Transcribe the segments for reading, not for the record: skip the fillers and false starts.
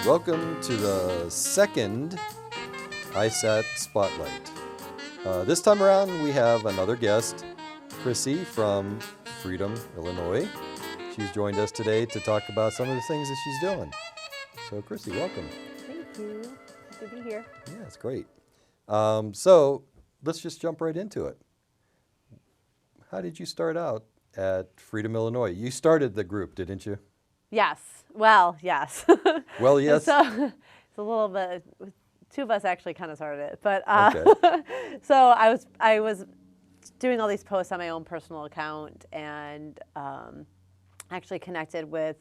Welcome to the second ISAT Spotlight. This time around, we have another guest, Chrissi from Freedom, Illinois. She's joined us today to talk about some of the things that she's doing. So, Chrissi, welcome. Thank you. Good to be here. Yeah, it's great. So, let's just jump right into it. How did you start out at Freedom, Illinois? You started the group, didn't you? Yes. Well, yes. Well, yes. So it's a little bit. Two of us actually kind of started it, but Okay. so I was doing all these posts on my own personal account, and actually connected with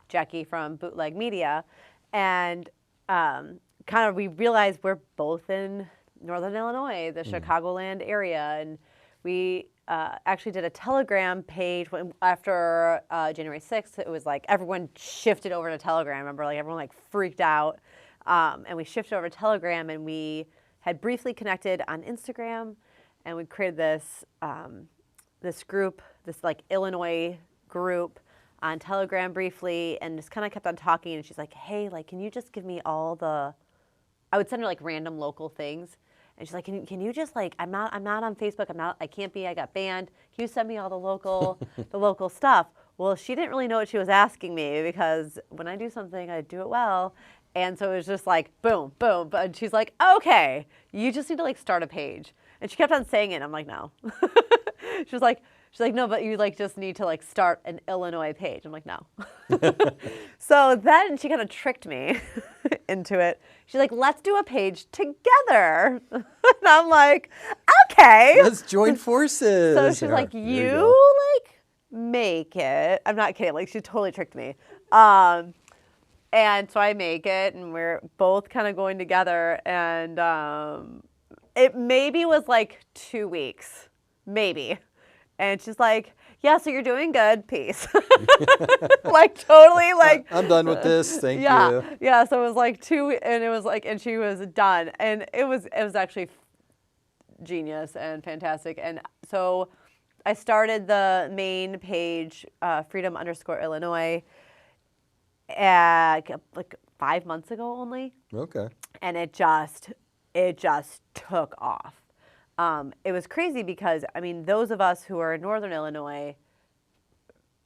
Jackie from Bootleg Media, and kind of we realized we're both in Northern Illinois, the Chicagoland area, and we actually did a Telegram page after January 6th. It was like everyone shifted over to Telegram. I remember like everyone like freaked out. And we shifted over to Telegram, and we had briefly connected on Instagram, and we created this this group, this like Illinois group on Telegram briefly, and just kind of kept on talking. And she's like, "Hey, like, can you just give me all the?" I would send her like random local things, and she's like, "Can you just like I'm not on Facebook. I can't be. I got banned. Can you send me all the local stuff?" Well, she didn't really know what she was asking me, because when I do something, I do it well. And so it was just like, boom, boom. But she's like, okay, you just need to like start a page. And she kept on saying it. And I'm like, no. she's like, no, but you like just need to like start an Illinois page. I'm like, no. So then she kind of tricked me into it. She's like, let's do a page together. And I'm like, okay. Let's join forces. So she's like, you like make it. I'm not kidding. Like, she totally tricked me. And so I make it, and we're both kind of going together, and it maybe was like 2 weeks, maybe. And she's like, yeah, so you're doing good, peace. Like totally like. I'm done with this, thank yeah, you. Yeah, so it was like and she was done. And it was actually genius and fantastic. And so I started the main page, Freedom_Illinois, like 5 months ago only. Okay. And it just took off. It was crazy because, I mean, those of us who are in Northern Illinois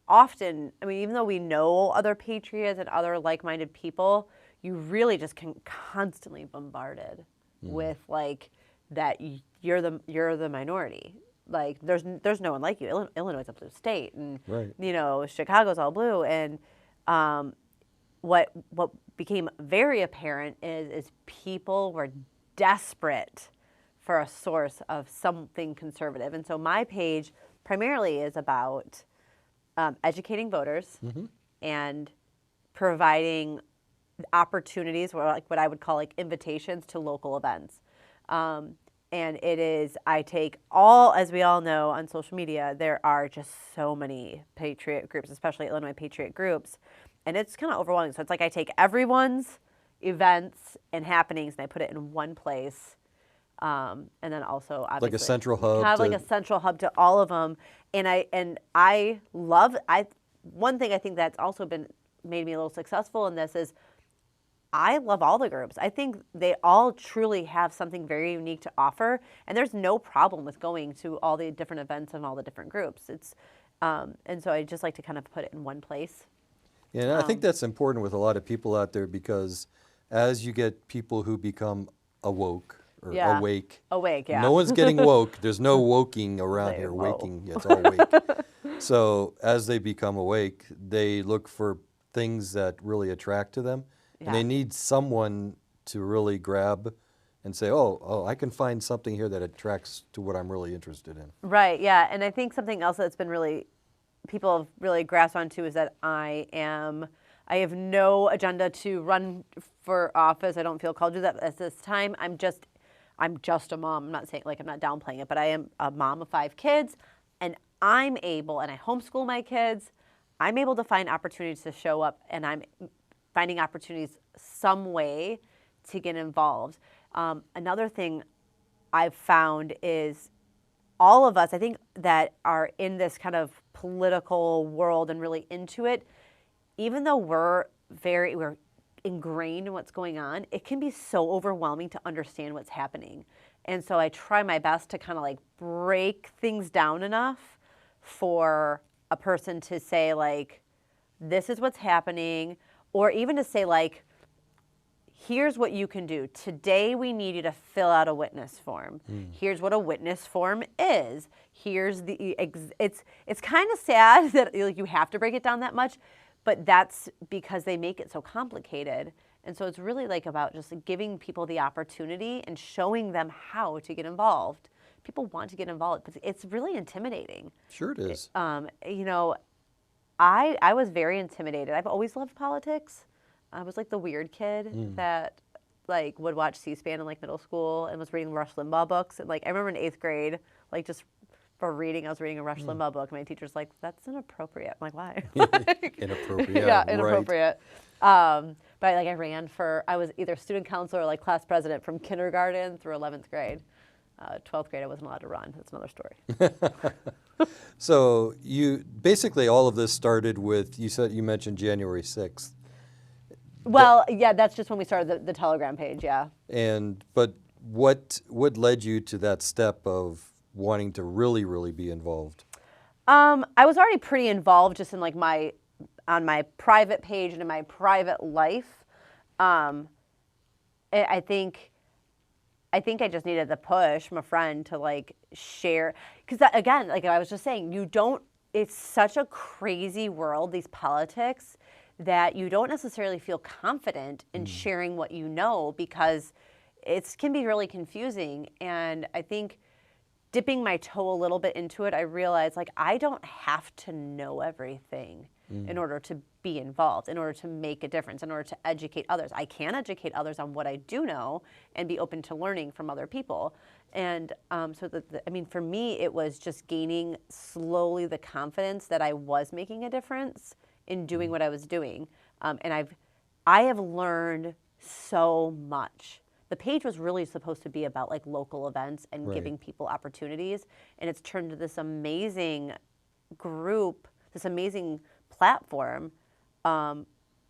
often, I mean, even though we know other patriots and other like-minded people, you really just can constantly bombarded with like that you're the minority. Like there's no one like you. Illinois is a blue state, and Right. you know, Chicago's all blue. And what became very apparent is people were desperate for a source of something conservative. And so my page primarily is about educating voters and providing opportunities, or like what I would call like invitations to local events. And it is, I take all, as we all know on social media, there are just so many patriot groups, especially Illinois patriot groups. And it's kind of overwhelming. So it's like I take everyone's events and happenings and I put it in one place. And then also obviously Like a central hub. kind of like a central hub to all of them. And I love, one thing I think that's also made me a little successful in this is I love all the groups. I think they all truly have something very unique to offer, and there's no problem with going to all the different events and all the different groups. And so I just like to kind of put it in one place. Yeah, and I think that's important with a lot of people out there, because as you get people who become awake, yeah. no one's getting woke. There's no woking around here. Whoa. Waking, it's all wake. So as they become awake, they look for things that really attract to them. Yeah. And they need someone to really grab and say, oh, I can find something here that attracts to what I'm really interested in. Right, yeah. And I think something else that's been people have really grasped onto is that I have no agenda to run for office. I don't feel called to that at this time. I'm just a mom. I'm not saying, like, I'm not downplaying it, but I am a mom of 5 kids, and and I homeschool my kids. I'm able to find opportunities to show up, and I'm finding opportunities some way to get involved. Another thing I've found is all of us, I think, that are in this kind of political world and really into it, even though we're ingrained in what's going on, it can be so overwhelming to understand what's happening. And so I try my best to kind of like break things down enough for a person to say like, this is what's happening, or even to say like, here's what you can do. Today we need you to fill out a witness form. Here's what a witness form is. Here's the, it's kind of sad that like, you have to break it down that much, but that's because they make it so complicated. And so it's really like about just giving people the opportunity and showing them how to get involved. People want to get involved, but it's really intimidating. Sure it is. You know, I was very intimidated. I've always loved politics. I was like the weird kid that like would watch C-SPAN in like middle school and was reading Rush Limbaugh books. And like I remember in 8th grade, like just for reading, I was reading a Rush Limbaugh book. And my teacher's like, "That's inappropriate." I'm like, "Why?" Inappropriate. Yeah, inappropriate. Right. But like I was either student council or like class president from kindergarten through 11th grade. 12th grade, I wasn't allowed to run. That's another story. So you basically all of this started with you mentioned January 6th. Well, yeah, that's just when we started the Telegram page, yeah. But what led you to that step of wanting to really be involved? I was already pretty involved just in like on my private page and in my private life. I think I just needed the push from a friend to like share, because again, like I was just saying, it's such a crazy world, these politics, that you don't necessarily feel confident in sharing what you know because it can be really confusing. And I think dipping my toe a little bit into it, I realized like I don't have to know everything in order to be involved, in order to make a difference, in order to educate others. I can educate others on what I do know and be open to learning from other people. And for me, it was just gaining slowly the confidence that I was making a difference in doing what I was doing. And I have learned so much. The page was really supposed to be about like local events and giving people opportunities. And it's turned into this amazing group, this amazing platform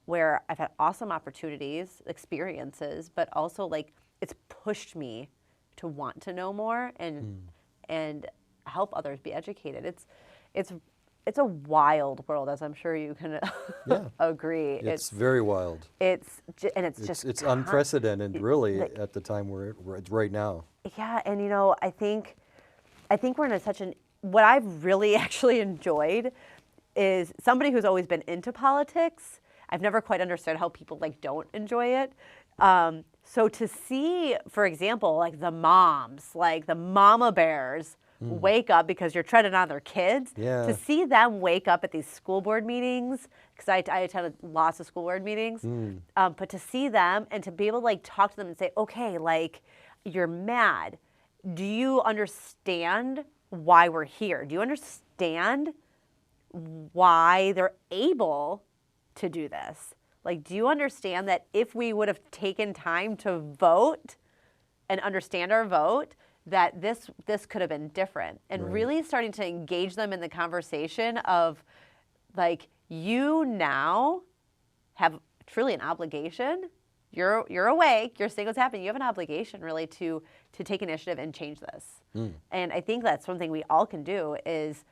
where I've had awesome opportunities, experiences, but also like it's pushed me to want to know more and help others be educated. It's a wild world, as I'm sure you can agree. It's very wild. It's unprecedented, really, at the time we're at right now. Yeah, and you know, I think we're in what I've really actually enjoyed is somebody who's always been into politics. I've never quite understood how people like don't enjoy it. So to see, for example, like the moms, like the mama bears, wake up because you're treading on their kids. Yeah. To see them wake up at these school board meetings, because I attended lots of school board meetings, but to see them and to be able to like talk to them and say, okay, like you're mad. Do you understand why we're here? Do you understand why they're able to do this? Like, do you understand that if we would have taken time to vote and understand our vote, that this could have been different? And really starting to engage them in the conversation of like, you now have truly an obligation. You're awake, you're seeing what's happening. You have an obligation really to take initiative and change this. And I think that's one thing we all can do is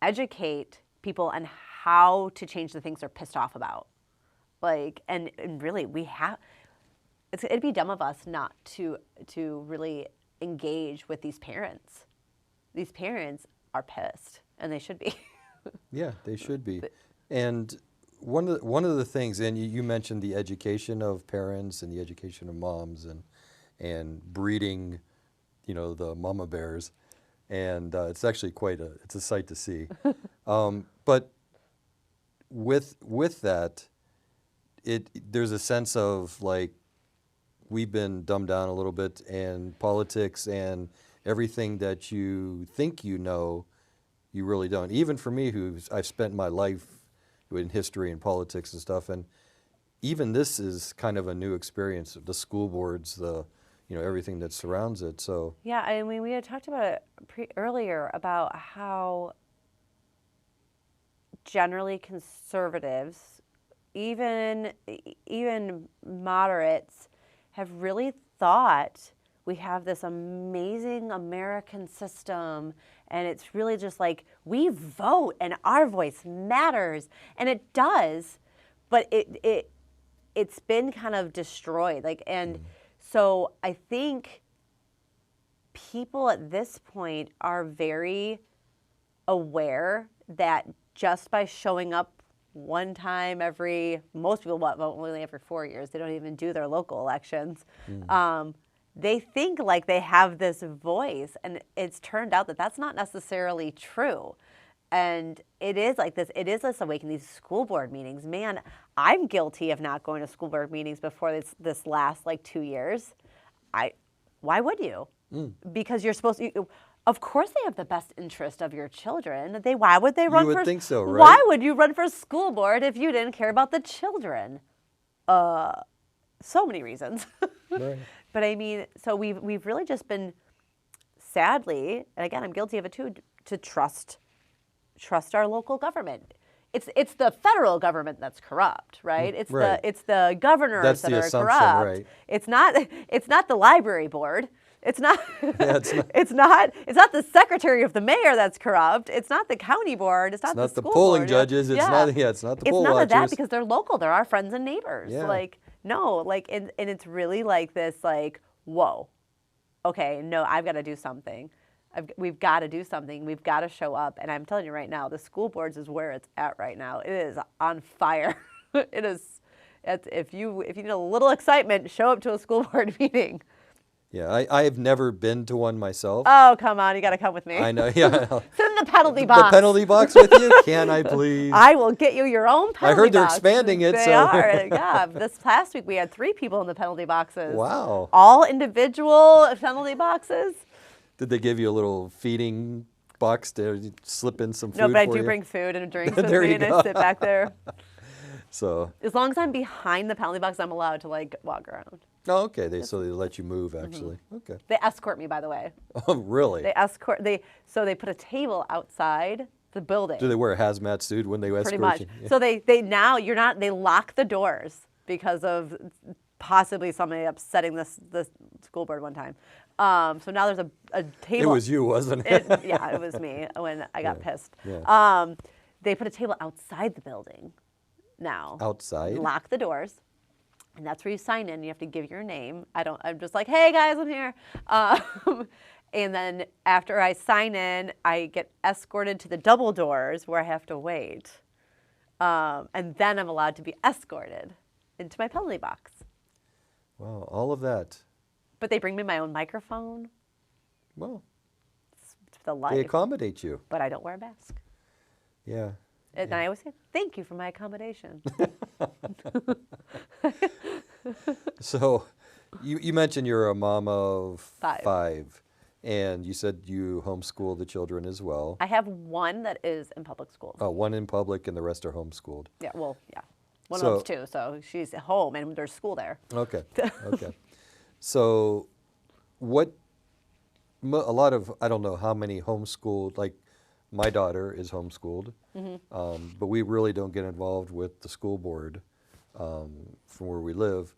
educate people on how to change the things they're pissed off about. Like, and really it'd be dumb of us not to really engage with these parents. These parents are pissed, and they should be. Yeah, they should be. And one of the things, and you mentioned the education of parents and the education of moms and breeding, the mama bears, and it's actually it's a sight to see. But with that, there's a sense of like we've been dumbed down a little bit, and politics and everything that you think you know, you really don't. Even for me, I've spent my life in history and politics and stuff, and even this is kind of a new experience. The school boards, everything that surrounds it. So yeah, I mean, we had talked about it earlier about how generally conservatives, even moderates have really thought we have this amazing American system, and it's really just like we vote and our voice matters, and it does, but it's been kind of destroyed. Like, and so I think people at this point are very aware that just by showing up one time most people vote only every 4 years. They don't even do their local elections. They think like they have this voice, and it's turned out that that's not necessarily true. And it is this awakening, these school board meetings. Man, I'm guilty of not going to school board meetings before this last like 2 years. Why would you? Because you're supposed to. Of course, they have the best interest of your children. Why would they run for? You would think so, right? Why would you run for school board if you didn't care about the children? So many reasons. Right. But I mean, so we've really just been, sadly, and again, I'm guilty of it too, to trust our local government. It's the federal government that's corrupt, right? It's right. it's the governors That's that the are assumption, corrupt. right. It's not the library board. It's not. Yeah, it's not. It's not the secretary of the mayor that's corrupt. It's not the county board. It's not It's not the school polling board. judges. It's not. Yeah, it's not the poll It's none of that watchers. because they're local. They're our friends and neighbors. Yeah. Like no, like and it's really like this. Like whoa, okay, no, I've got to do something. We've got to do something. We've got to show up. And I'm telling you right now, the school boards is where it's at right now. It is on fire. It is. If you need a little excitement, show up to a school board meeting. Yeah, I have never been to one myself. Oh, come on. You got to come with me. I know, yeah. Sit in the penalty box. The penalty box with you? Can I please? I will get you your own penalty box. I heard they're expanding it. They are. Yeah. This past week, we had 3 people in the penalty boxes. Wow. All individual penalty boxes. Did they give you a little feeding box to slip in some food No, but I for do you? bring food and drinks with There me, you and I go. sit back there. So. As long as I'm behind the penalty box, I'm allowed to like walk around. Oh, okay. So they let you move actually. Okay. They escort me, by the way. Oh, really? So they put a table outside the building. Do they wear a hazmat suit when they escort Pretty much. you? Yeah. So they lock the doors because of possibly somebody upsetting the school board one time. So now there's a table. It was you, wasn't it? Yeah, it was me when I got pissed. Yeah. They put a table outside the building now. Outside? Lock the doors. And that's where you sign in. You have to give your name. I'm just like, hey guys, I'm here. And then after I sign in, I get escorted to the double doors where I have to wait. And then I'm allowed to be escorted into my penalty box. Wow, all of that. But they bring me my own microphone. Well, It's the life. they accommodate you. But I don't wear a mask. Yeah. And I always say, thank you for my accommodation. So you mentioned you're a mom of 5. 5. And you said you homeschool the children as well. I have one that is in public school. Oh, one in public and the rest are homeschooled. Yeah, well, yeah. One So- of them's 2, so she's at home and there's school there. Okay. Okay. So a lot of, I don't know how many homeschooled, like my daughter is homeschooled, but we really don't get involved with the school board from where we live.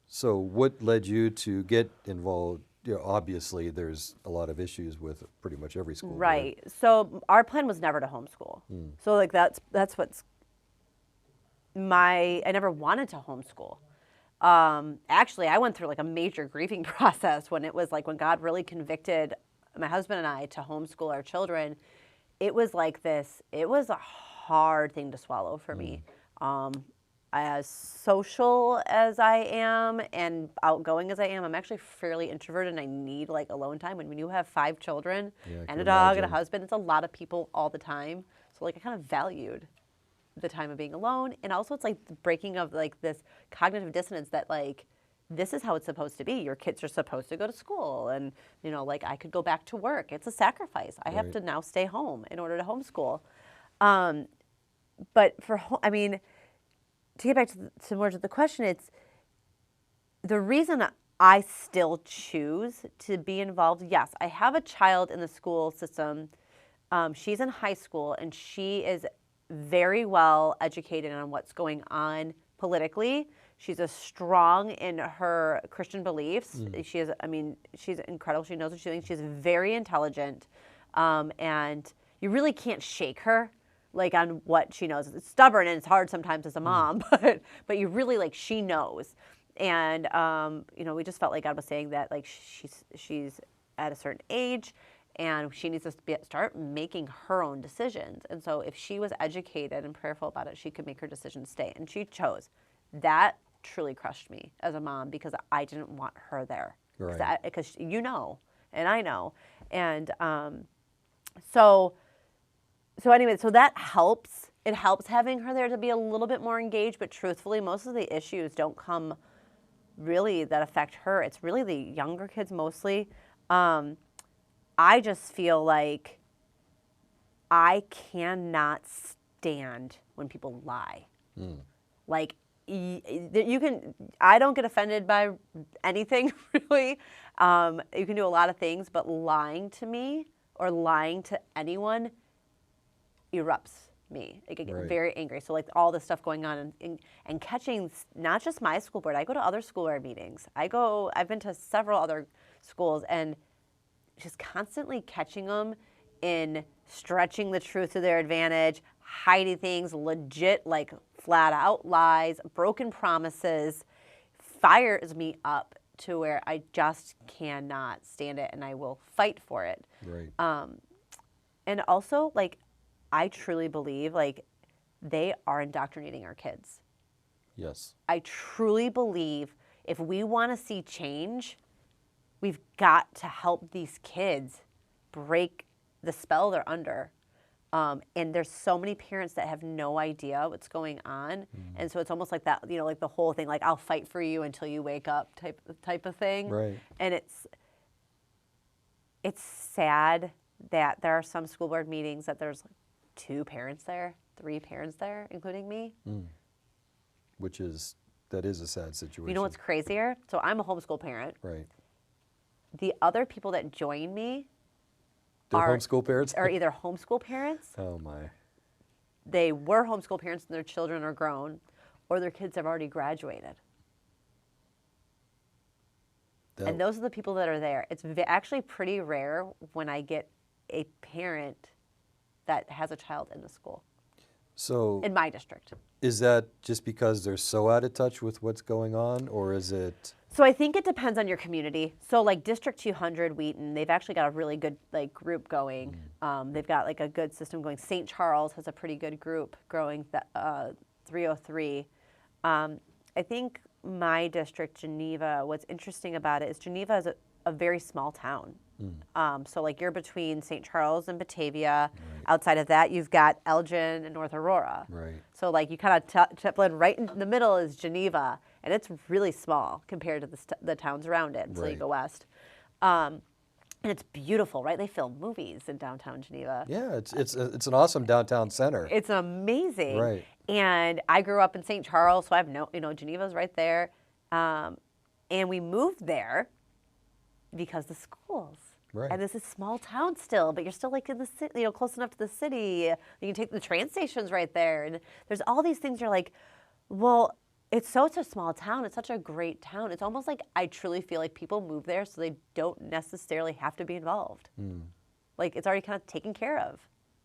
So what led you to get involved? You know, obviously there's a lot of issues with pretty much every school board. Right. So our plan was never to homeschool. So like that's what's I never wanted to homeschool. Actually, I went through like a major grieving process when God really convicted my husband and I to homeschool our children. It was like this. It was a hard thing to swallow for me. As social as I am and outgoing as I am, I'm actually fairly introverted and I need like alone time. When you have 5 children Yeah, I and can a dog and a imagine. husband, it's a lot of people all the time. So like I kind of valued the time of being alone. And also it's like the breaking of like this cognitive dissonance that like, this is how it's supposed to be. Your kids are supposed to go to school and, you know, like I could go back to work. It's a sacrifice. I have Right. to now stay home in order to homeschool. But to get back to more to the question, it's the reason I still choose to be involved. Yes, I have a child in the school system. She's in high school and she is very well educated on what's going on politically. She's as strong in her Christian beliefs. She is, I mean, she's incredible. She knows what she's doing. She's very intelligent. And you really can't shake her like on what she knows. It's stubborn and it's hard sometimes as a mom, but you really like, she knows. And, you know, we just felt like God was saying that like she's at a certain age and she needs to start making her own decisions. And so if she was educated and prayerful about it, she could make her decision to stay. And she chose. That truly crushed me as a mom because I didn't want her there. Right. Because you know, and I know. And so anyway, so that helps. It helps having her there to be a little bit more engaged, but truthfully, most of the issues don't come really that affect her. It's really the younger kids mostly. I just feel like I cannot stand when people lie. Like, you can, I don't get offended by anything really. You can do a lot of things, but lying to me or lying to anyone erupts me. I get very angry. So like all this stuff going on and catching not just my school board. I go to other school board meetings. I've been to several other schools and just constantly catching them in stretching the truth to their advantage, hiding things, legit like flat out lies, broken promises, fires me up to where I just cannot stand it and I will fight for it. Right. And also like, I truly believe like they are indoctrinating our kids. Yes. I truly believe if we want to see change, we've got to help these kids break the spell they're under. And there's so many parents that have no idea what's going on. And so it's almost like that, you know, like the whole thing, like I'll fight for you until you wake up type of thing. Right. And it's sad that there are some school board meetings that there's like 2 parents there, 3 parents there, including me. That is a sad situation. You know what's crazier? So I'm a homeschool parent. Right. The other people that join me They're homeschool parents? are either homeschool parents, Oh my. they were homeschool parents and their children are grown, or their kids have already graduated. And those are the people that are there. It's actually pretty rare when I get a parent that has a child in the school. So in my district. Is that just because they're so out of touch with what's going on, or is it? So I think it depends on your community. So like District 200, Wheaton, they've actually got a really good like group going. They've got like a good system going. St. Charles has a pretty good group growing. 303. I think my district, Geneva, what's interesting about it is Geneva is a very small town. So like you're between St. Charles and Batavia. Right. Outside of that, you've got Elgin and North Aurora. Right. So like you kind of blend right in the middle is Geneva, and it's really small compared to the towns around it until you go west. And it's beautiful, right? They film movies in downtown Geneva. Yeah, it's an awesome downtown center. It's amazing. Right. And I grew up in St. Charles, so I have Geneva's right there. And we moved there because the schools. Right. And this is small town still, but you're still like in the city, close enough to the city. You can take the train stations right there. And there's all these things you're like, well, it's such a small town. It's such a great town. It's almost like I truly feel like people move there so they don't necessarily have to be involved. Like it's already kind of taken care of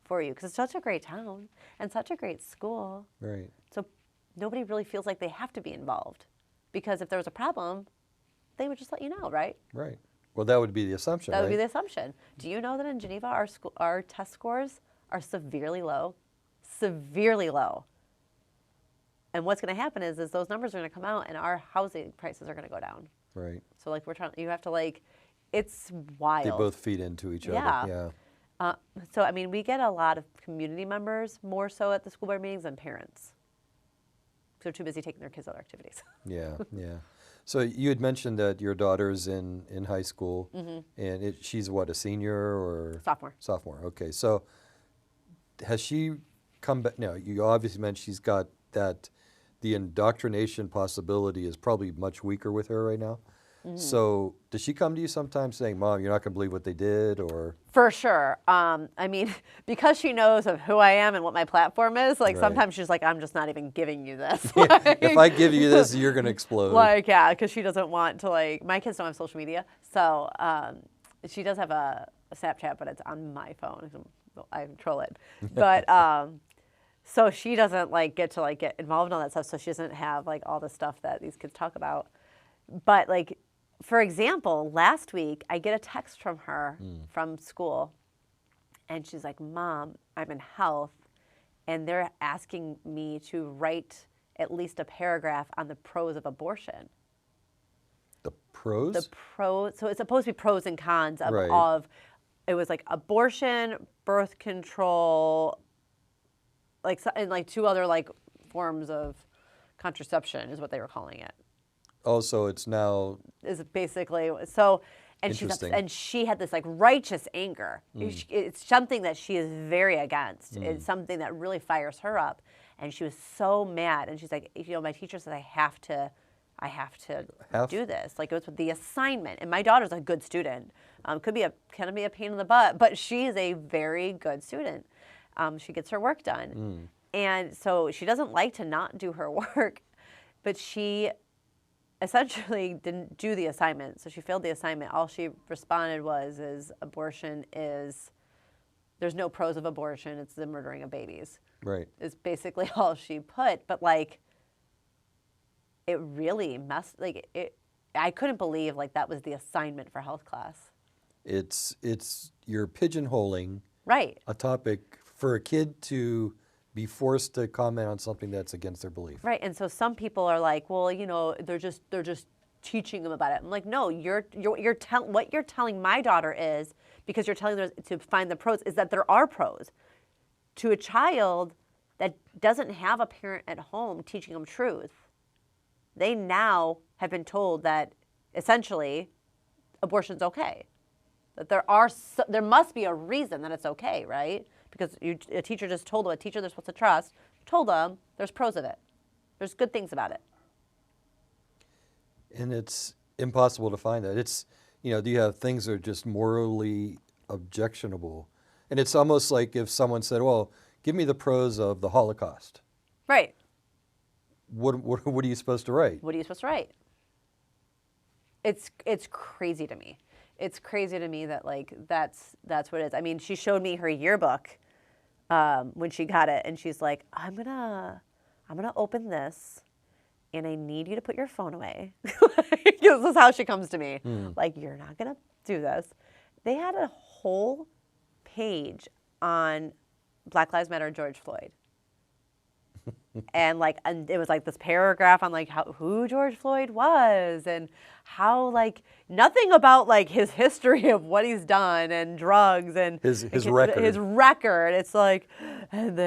for you because it's such a great town and such a great school. Right. So nobody really feels like they have to be involved because if there was a problem, they would just let you know, right? Right. Well, that would be the assumption, That would be right? the assumption. Do you know that in Geneva, our test scores are severely low? Severely low. And what's going to happen is those numbers are going to come out and our housing prices are going to go down. Right. So like you have to like, it's wild. They both feed into each other. Yeah. So I mean, we get a lot of community members more so at the school board meetings than parents. They're too busy taking their kids to other activities. Yeah, yeah. So you had mentioned that your daughter's in high school, and she's what, a senior or? Sophomore. Sophomore, okay. So has she come back? Now, you obviously mentioned she's got that, the indoctrination possibility is probably much weaker with her right now. So does she come to you sometimes saying, Mom, you're not going to believe what they did, or? For sure. I mean, because she knows of who I am and what my platform is, like Right. sometimes she's like, I'm just not even giving you this. If I give you this, you're going to explode. Like, yeah, because she doesn't want to, like, my kids don't have social media. So she does have a Snapchat, but it's on my phone. I control it. But so she doesn't like get to like get involved in all that stuff. So she doesn't have like all the stuff that these kids talk about. But like, for example, last week I get a text from her from school, and she's like, Mom, I'm in health, and they're asking me to write at least a paragraph on the pros of abortion. The pros? The pros, so it's supposed to be pros and cons of, Right. it was like abortion, birth control, like, and like 2 other like forms of contraception is what they were calling it. Oh, so it's now Is basically so, and interesting. and she had this like righteous anger. It's something that she is very against. It's something that really fires her up, and she was so mad. And she's like, my teacher says I have to do this. Like, it was with the assignment, and my daughter's a good student. Can be a pain in the butt, but she is a very good student. She gets her work done, and so she doesn't like to not do her work, but she essentially didn't do the assignment, so she failed the assignment. All she responded is abortion is, there's no pros of abortion, it's the murdering of babies. Right. Is basically all she put, but like, it really messed, like, I couldn't believe like that was the assignment for health class. It's you're pigeonholing Right. a topic for a kid to be forced to comment on something that's against their belief. Right, and so some people are like, well, they're just teaching them about it. I'm like, no, what you're telling my daughter is, because you're telling them to find the pros, is that there are pros. To a child that doesn't have a parent at home teaching them truth, they now have been told that essentially abortion's okay. That there must be a reason that it's okay, right? Because a teacher just told them, a teacher they're supposed to trust, told them there's pros of it. There's good things about it. And it's impossible to find that. It's, do you have things that are just morally objectionable? And it's almost like if someone said, well, give me the pros of the Holocaust. Right. What are you supposed to write? What are you supposed to write? It's crazy to me. It's crazy to me that like that's what it is. I mean, she showed me her yearbook when she got it, and she's like, I'm gonna open this, and I need you to put your phone away. This is how she comes to me. Like, you're not gonna do this. They had a whole page on Black Lives Matter, George Floyd. And it was like this paragraph on like who George Floyd was, and how like nothing about like his history of what he's done and drugs and his record. His record. It's like, and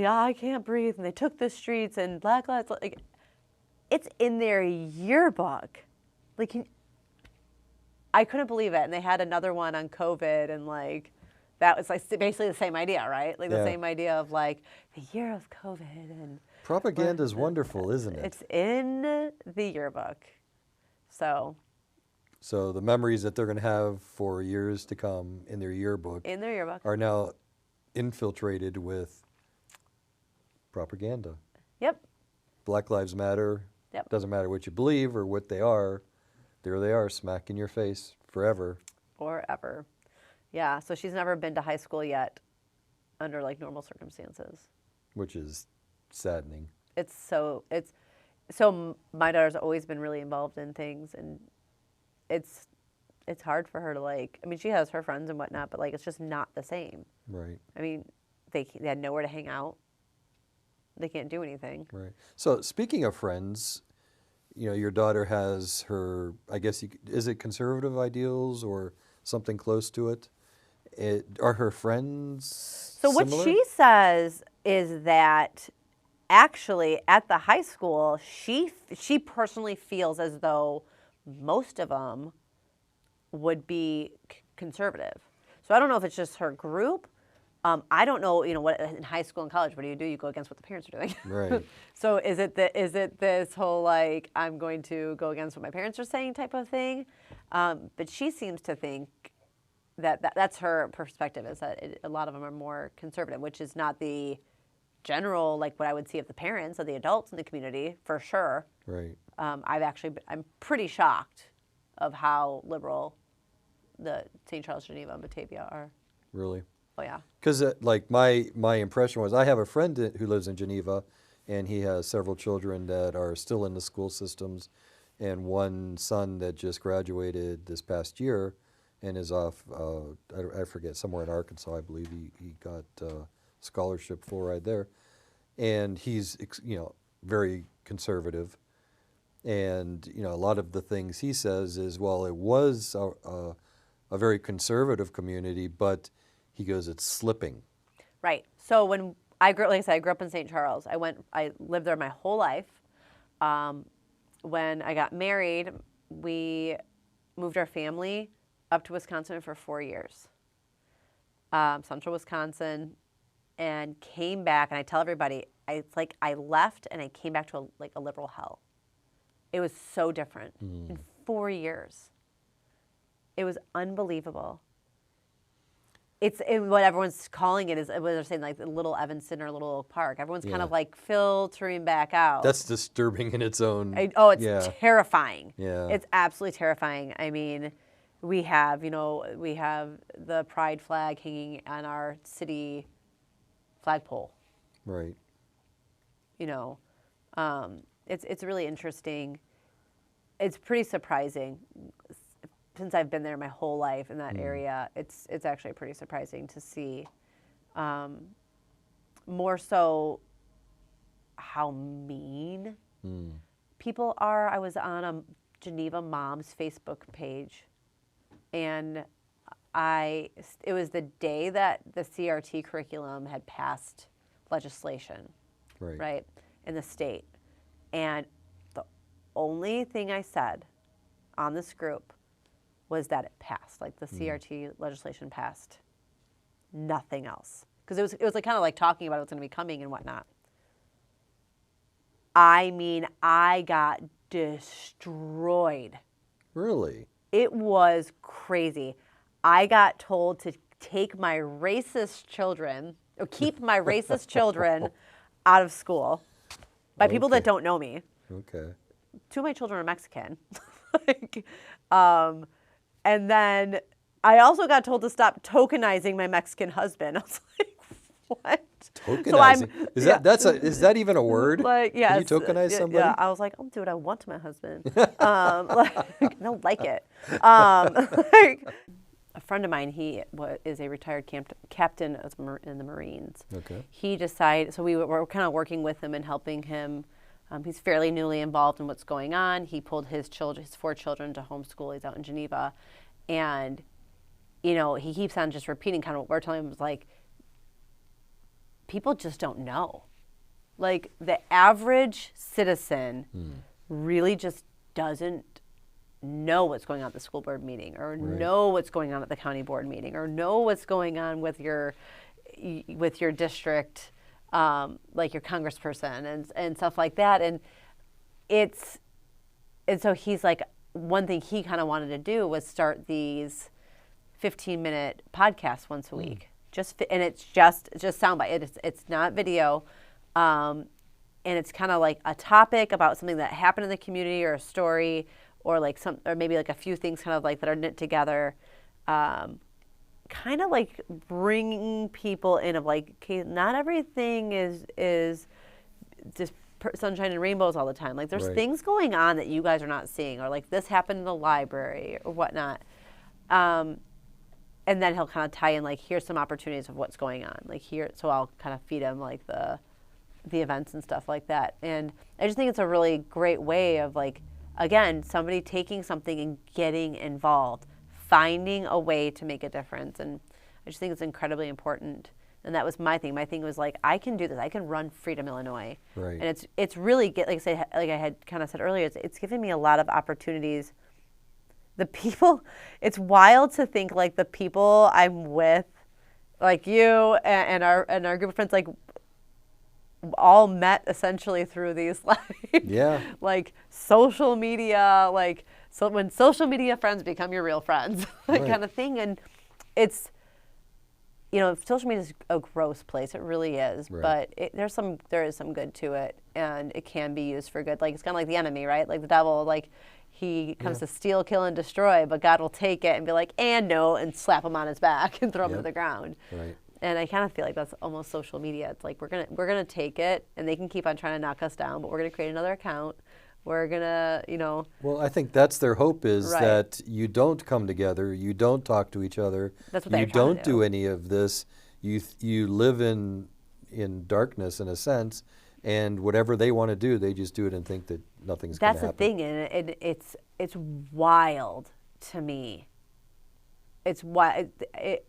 I can't breathe, and they took the streets, and Black Lives, like, it's in their yearbook. Like, I couldn't believe it. And they had another one on COVID, and like, that was like basically the same idea, right? Like the same idea of like the year of COVID. And propaganda is wonderful, isn't it? It's in the yearbook. So the memories that they're going to have for years to come in their yearbook are now infiltrated with propaganda. Yep. Black Lives Matter. Yep. Doesn't matter what you believe or what they are. There they are, smack in your face forever. Forever. Yeah, so she's never been to high school yet under like normal circumstances. Which is saddening. So my daughter's always been really involved in things, and it's hard for her to like, I mean, she has her friends and whatnot, but like, it's just not the same. Right. I mean, they had nowhere to hang out. They can't do anything. Right. So speaking of friends, your daughter has her, I guess, is it conservative ideals or something close to it? Are her friends similar? What she says is that actually at the high school, she personally feels as though most of them would be conservative. So I don't know if it's just her group, I don't know, what in high school and college, what do? You go against what the parents are doing. Right. So is it this whole like I'm going to go against what my parents are saying type of thing? But she seems to think that's her perspective, is that a lot of them are more conservative, which is not the general like what I would see of the parents or the adults in the community for sure. Right. I'm pretty shocked of how liberal the St. Charles, Geneva, and Batavia are. Really? Oh yeah. Because like my impression was, I have a friend who lives in Geneva, and he has several children that are still in the school systems, and one son that just graduated this past year and is off, I forget, somewhere in Arkansas, I believe. He got scholarship, full ride there. And he's, very conservative. And, a lot of the things he says is, well, it was a very conservative community, but he goes, it's slipping. Right. So when I grew up in St. Charles. I lived there my whole life. When I got married, we moved our family up to Wisconsin for 4 years. Central Wisconsin, and came back. And I tell everybody, it's like I left and I came back to a liberal hell. It was so different in 4 years. It was unbelievable. What everyone's calling it is what they're saying, like Little Evanston or Little Oak Park. Everyone's kind of like filtering back out. That's disturbing in its own. It's terrifying. Yeah. It's absolutely terrifying. I mean, we have the pride flag hanging on our city flagpole. Right. It's really interesting. It's pretty surprising. Since I've been there my whole life in that area, it's actually pretty surprising to see, more so how mean people are. I was on a Geneva Moms Facebook page, and it was the day that the CRT curriculum had passed legislation, right, in the state. And the only thing I said on this group was that it passed, like the CRT legislation passed. Nothing else, because it was like kind of like talking about what's going to be coming and whatnot. I mean, I got destroyed. Really? It was crazy. I got told to take my racist children, or keep my racist children out of school by people that don't know me. Okay. 2 of my children are Mexican. And then I also got told to stop tokenizing my Mexican husband. I was like, what? Tokenizing? So is that even a word? Like, yeah. Can you tokenize somebody? Yeah, I was like, I'll do what I want to my husband. I don't like it. A friend of mine, he is a retired captain in the Marines. Okay. He decided, so we were kind of working with him and helping him. He's fairly newly involved in what's going on. He pulled his 4 children to homeschool. He's out in Geneva. And, he keeps on just repeating kind of what we're telling him, is like, people just don't know. Like, the average citizen really just doesn't know what's going on at the school board meeting, or know what's going on at the county board meeting, or know what's going on with your district, like your congressperson and stuff like that. And so he's like, one thing he kind of wanted to do was start these 15-minute podcasts once a week. And it's just soundbite. It's not video. And it's kind of like a topic about something that happened in the community, or a story, or maybe like a few things kind of like that are knit together. Kind of like bringing people in of like, okay, not everything is just sunshine and rainbows all the time. Like, there's things going on that you guys are not seeing, or like this happened in the library or whatnot. And then he'll kind of tie in, like, here's some opportunities of what's going on. Like here, so I'll kind of feed him like the events and stuff like that. And I just think it's a really great way of, like, again, somebody taking something and getting involved, finding a way to make a difference. And I just think it's incredibly important. And that was my thing. My thing was like, I can do this. I can run Freedom, Illinois. Right. And it's really, like I had kind of said earlier, it's given me a lot of opportunities. The people, it's wild to think like the people I'm with, like you and our group of friends, like all met essentially through these like like social media, like so when social media friends become your real friends, like kind of thing. And it's, you know, social media is a gross place. It really is. But there is some good to it, and it can be used for good. Like it's kind of like the enemy, right? Like the devil, like he comes to steal, kill, and destroy, but God will take it and be like, and no, and slap him on his back and throw him to the ground. Right. And I kind of feel like that's almost social media. It's like we're gonna take it, and they can keep on trying to knock us down, but we're gonna create another account. We're gonna, you know. Well, I think that's their hope is that you don't come together, you don't talk to each other, that's what you don't do any of this. You live in darkness in a sense, and whatever they want to do, they just do it and think that nothing's going to happen. That's the thing, and it's wild to me. It's wild.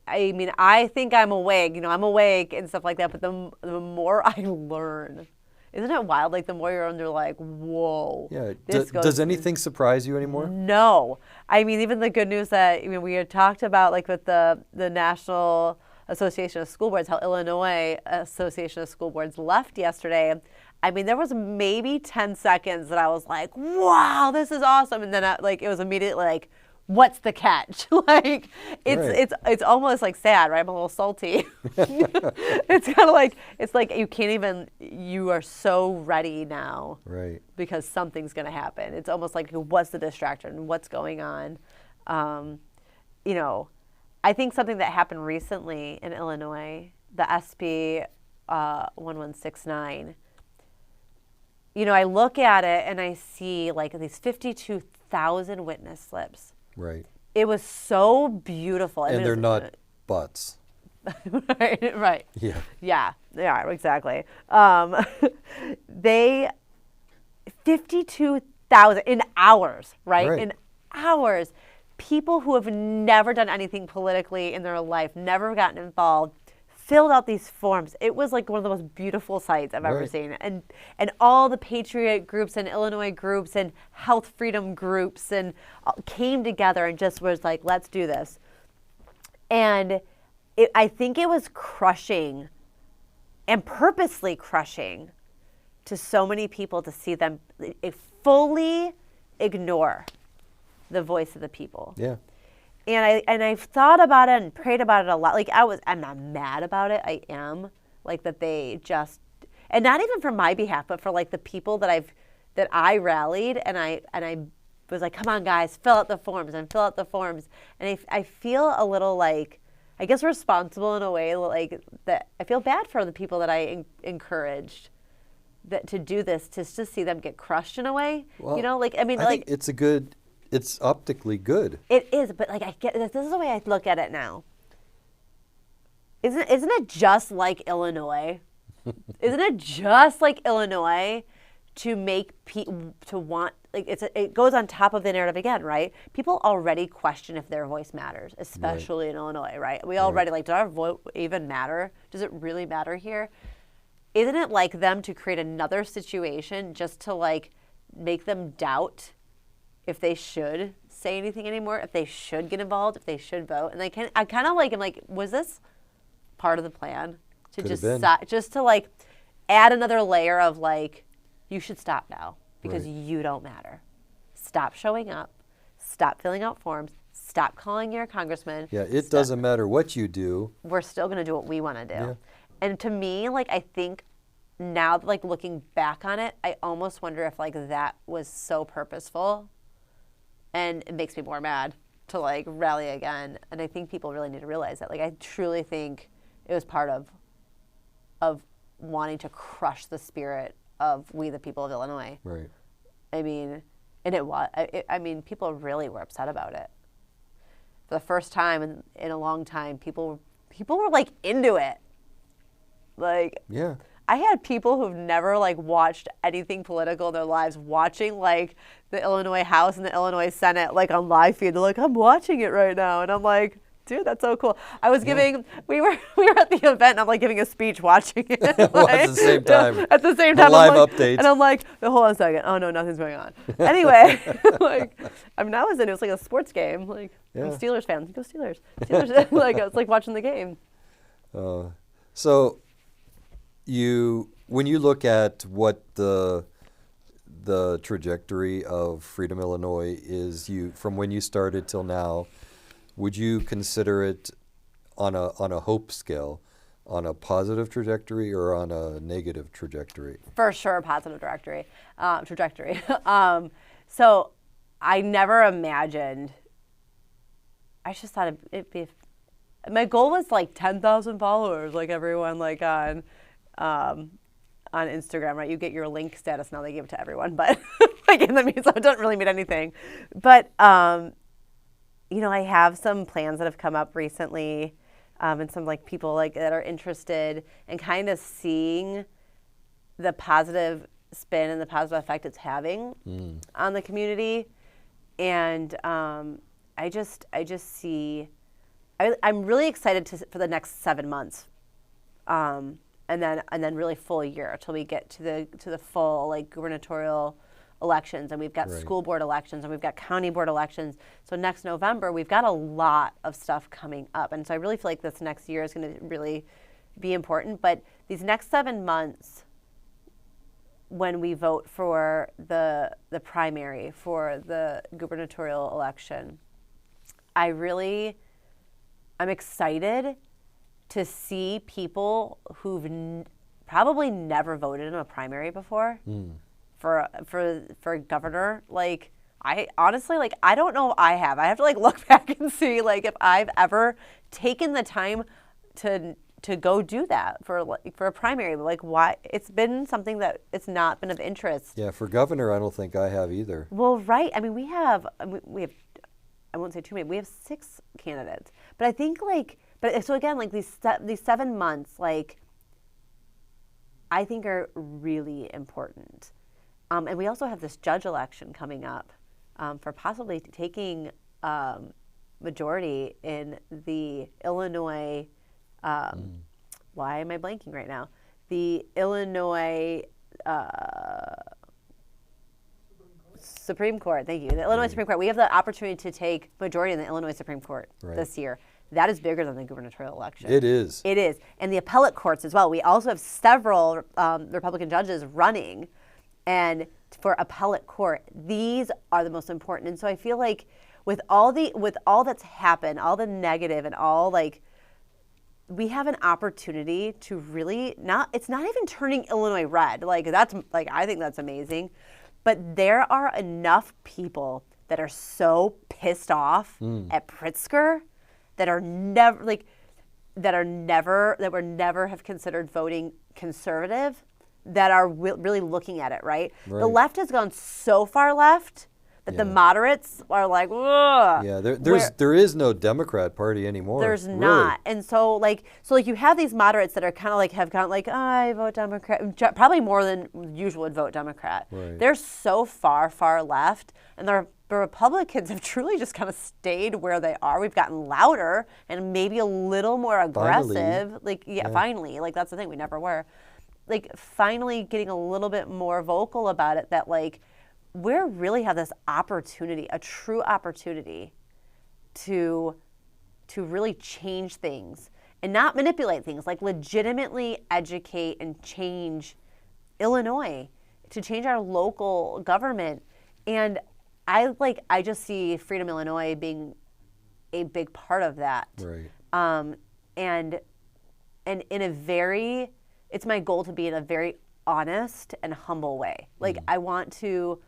I mean, I think I'm awake. You know, I'm awake and stuff like that. But the more I learn. Isn't it wild? Like the more you're under, like, whoa. Yeah. Does anything surprise you anymore? No. I mean, even the good news that we had talked about, like with the National Association of School Boards, how Illinois Association of School Boards left yesterday. I mean, there was maybe 10 seconds that I was like, wow, this is awesome. And then it was immediately like, what's the catch? Like it's almost like sad, right? I'm a little salty. It's kind of like, it's like you are so ready now. Right. Because something's going to happen. It's almost like, what's the distraction? What's going on? You know, I think something that happened recently in Illinois, the SB 1169, you know, I look at it and I see like these 52,000 witness slips. Right. It was so beautiful. And they're not butts. Right. Yeah. Yeah, they are, exactly. 52,000 in hours, right? In hours. People who have never done anything politically in their life, never gotten involved, filled out these forms. It was like one of the most beautiful sights I've ever seen. And all the patriot groups and Illinois groups and health freedom groups and came together and just was like, let's do this. And I think it was crushing and purposely crushing to so many people to see them fully ignore the voice of the people. Yeah. And I've thought about it and prayed about it a lot. Like I'm not mad about it. I am, like, that they just, and not even for my behalf, but for like the people that I rallied and I was like, come on guys, fill out the forms. And I feel a little like, I guess responsible in a way, like that I feel bad for the people that I encouraged that to do this, to see them get crushed in a way. Well, you know, like I think it's optically good. It is, but like this is the way I look at it now. Isn't it just like Illinois? Isn't it just like Illinois to make to want, like it goes on top of the narrative again, right? People already question if their voice matters, especially in Illinois, right? We already like, does our vote even matter? Does it really matter here? Isn't it like them to create another situation just to like make them doubt if they should say anything anymore, if they should get involved, if they should vote? And I kind of like, I'm like, was this part of the plan to just to like add another layer of like, you should stop now because you don't matter. Stop showing up. Stop filling out forms. Stop calling your congressman. Yeah, it doesn't matter what you do. We're still going to do what we want to do. Yeah. And to me, like, I think now, like, looking back on it, I almost wonder if, like, that was so purposeful. And it makes me more mad to, like, rally again. And I think people really need to realize that. Like, I truly think it was part of wanting to crush the spirit of we the people of Illinois. Right. I mean, and it was. I mean, people really were upset about it. For the first time in a long time, people were, like, into it. Like, yeah. I had people who've never, like, watched anything political in their lives watching, like, the Illinois House and the Illinois Senate, like, on live feed. They're like, I'm watching it right now. And I'm like, dude, that's so cool. I was giving, we were at the event, and I'm, like, giving a speech watching it. Well, at the same time. At the same time. Live like, update. And I'm like, hold on a second. Oh, no, nothing's going on. Anyway, like, I mean, I was in, it was like a sports game. Like, I'm a Steelers fan. Go Steelers. Like, I was, like, watching the game. So when you look at what the trajectory of Freedom Illinois is, from when you started till now, would you consider it on a hope scale, on a positive trajectory or on a negative trajectory? For sure, positive trajectory. So I never imagined. I just thought it'd be. My goal was like 10,000 followers, like everyone like on Instagram, right? You get your link status now; they give it to everyone, but like in the means, it doesn't really mean anything. But you know, I have some plans that have come up recently, and some like people like that are interested in kind of seeing the positive spin and the positive effect it's having on the community, and I just see. I'm really excited for the next 7 months, and then really full year till we get to the full like gubernatorial elections, and we've got school board elections, and we've got county board elections. So next November we've got a lot of stuff coming up, and so I really feel like this next year is going to really be important. But these next 7 months, when we vote for the primary for the gubernatorial election, I'm excited to see people who've probably never voted in a primary before for governor. Like, I honestly, like, I don't know if I have. I have to like look back and see like if I've ever taken the time to go do that for a primary. Like, why? It's been something that it's not been of interest. Yeah, for governor, I don't think I have either. Well, right. I mean, we have. I won't say too many. We have 6 candidates, but I think so again, like these 7 months, like I think are really important. And we also have this judge election coming up for possibly taking majority in the Illinois. Why am I blanking right now? The Illinois Supreme Court. Thank you. The Illinois Supreme Court. We have the opportunity to take majority in the Illinois Supreme Court this year. That is bigger than the gubernatorial election. It is. It is. And the appellate courts as well. We also have several Republican judges running, and for appellate court, these are the most important. And so I feel like with all that's happened, all the negative and all like, we have an opportunity to really it's not even turning Illinois red. Like that's like, I think that's amazing. But there are enough people that are so pissed off at Pritzker that would never have considered voting conservative, that are really looking at it, right? The left has gone so far left that the moderates are like, ugh. Yeah, there is no Democrat Party anymore. There's really. not. And so you have these moderates that are kind of like, have gone like, I vote Democrat, probably more than usual would vote Democrat. Right. They're so far left, and the Republicans have truly just kind of stayed where they are. We've gotten louder and maybe a little more aggressive. Finally, like that's the thing, we never were. Like finally getting a little bit more vocal about it, that like, we really have this opportunity, a true opportunity to really change things and not manipulate things, like legitimately educate and change Illinois, to change our local government. And I just see Freedom Illinois being a big part of that. Right. And in a very, it's my goal to be in a very honest and humble way. Like I want to,